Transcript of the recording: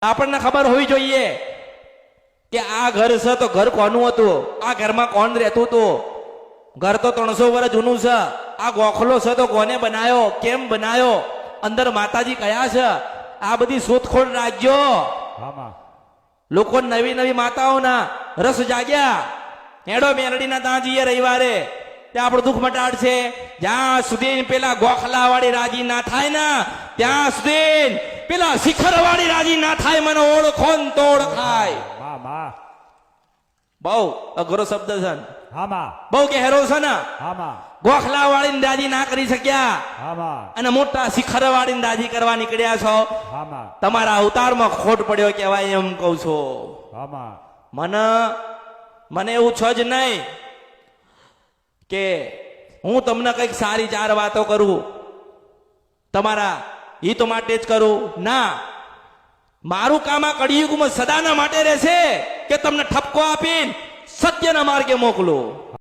આપણને ખબર હોવી જોઈએ કે આ ઘર છે તો ઘર કોનું હતું, આ ઘરમાં કોણ રહેતું હતું. ઘર તો 300 વર્ષ જૂનું છે. આ ગોખલો છે તો કોને બનાયો, કેમ બનાયો, અંદર માતાજી કયા છે, આ બધી શોધખોળ રાખજો. લોકો નવી નવી માતાઓના રસ જાગ્યા. હેડો મેરડીના ત્યાં જઈએ રવિવારે, ત્યાં આપણું દુઃખ મટાડશે. જ્યાં સુધી પેલા ગોખલા વાળી રાજી ના થાય ને ત્યાં સુધી પેલા શિખર વાળી રાજી ના થાય. મને ઓળખો ને તો ઓળખાય. બહુ અઘરો શબ્દ છે, બહુ ગહેરો છે ને. ગોખલા વાળી રાજી ના કરી શક્યા અને મોટા શિખર વાળી રાજી કરવા નીકળ્યા છો. તમારા અવતારમાં ખોટ પડ્યો કેવાય એમ કઉ છું. મને એવું છે જ નહીં કે હું તમને કઈક સારી 4 વાતો કરું, તમારા હિત માટે જ કરું. ના, મારું કામ આ કળિયુગમાં સદાના માટે રહેશે કે તમને ઠપકો આપીને સત્યના માર્ગે મોકલું.